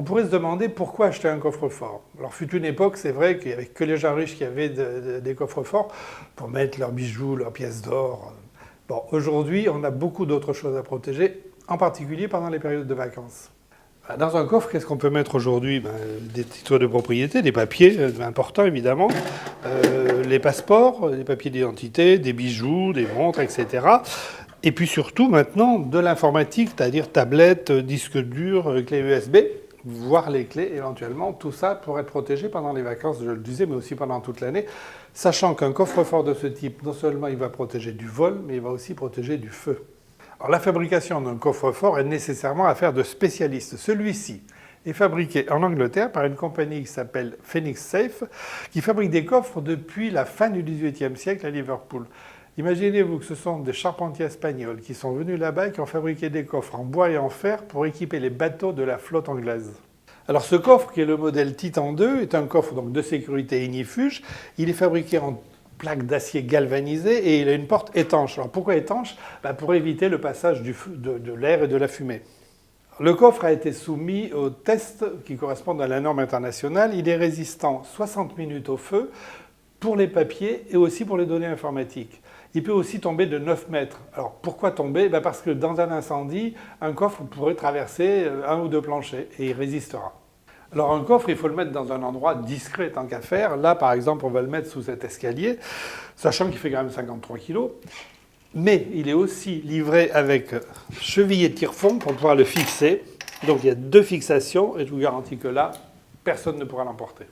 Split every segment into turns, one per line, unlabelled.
pourrait se demander pourquoi acheter un coffre-fort. Alors, fut une époque, c'est vrai qu'il n'y avait que les gens riches qui avaient des coffres-forts pour mettre leurs bijoux, leurs pièces d'or. Bon, aujourd'hui, on a beaucoup d'autres choses à protéger, en particulier pendant les périodes de vacances. Dans un coffre, qu'est-ce qu'on peut mettre aujourd'hui? Des titres de propriété, des papiers importants évidemment, les passeports, les papiers d'identité, des bijoux, des montres, etc. Et puis surtout maintenant de l'informatique, c'est-à-dire tablettes, disques durs, clés USB, voire les clés éventuellement, tout ça pour être protégé pendant les vacances, je le disais, mais aussi pendant toute l'année, sachant qu'un coffre-fort de ce type, non seulement il va protéger du vol, mais il va aussi protéger du feu. Alors, la fabrication d'un coffre-fort est nécessairement affaire de spécialistes. Celui-ci est fabriqué en Angleterre par une compagnie qui s'appelle Phoenix Safe, qui fabrique des coffres depuis la fin du XVIIIe siècle à Liverpool. Imaginez-vous que ce sont des charpentiers espagnols qui sont venus là-bas et qui ont fabriqué des coffres en bois et en fer pour équiper les bateaux de la flotte anglaise. Alors ce coffre, qui est le modèle Titan 2, est un coffre donc, de sécurité ignifuge. Il est fabriqué en plaque d'acier galvanisée et il a une porte étanche. Alors pourquoi étanche? Pour éviter le passage de l'air et de la fumée. Le coffre a été soumis aux tests qui correspondent à la norme internationale. Il est résistant 60 minutes au feu pour les papiers et aussi pour les données informatiques. Il peut aussi tomber de 9 mètres. Alors pourquoi tomber? Parce que dans un incendie, un coffre pourrait traverser un ou deux planchers et il résistera. Alors un coffre, il faut le mettre dans un endroit discret tant qu'à faire. Là, par exemple, on va le mettre sous cet escalier, sachant qu'il fait quand même 53 kg. Mais il est aussi livré avec cheville et tire-fond pour pouvoir le fixer. Donc il y a 2 fixations et je vous garantis que là, personne ne pourra l'emporter.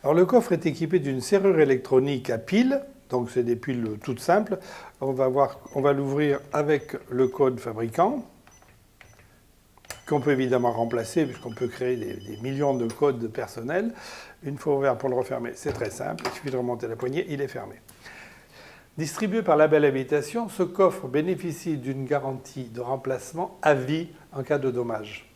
Alors le coffre est équipé d'une serrure électronique à piles. Donc c'est des piles toutes simples. On va l'ouvrir avec le code fabricant, qu'on peut évidemment remplacer, puisqu'on peut créer des millions de codes personnels. Une fois ouvert pour le refermer, c'est très simple. Il suffit de remonter la poignée, il est fermé. Distribué par Label Habitation, ce coffre bénéficie d'une garantie de remplacement à vie en cas de dommage.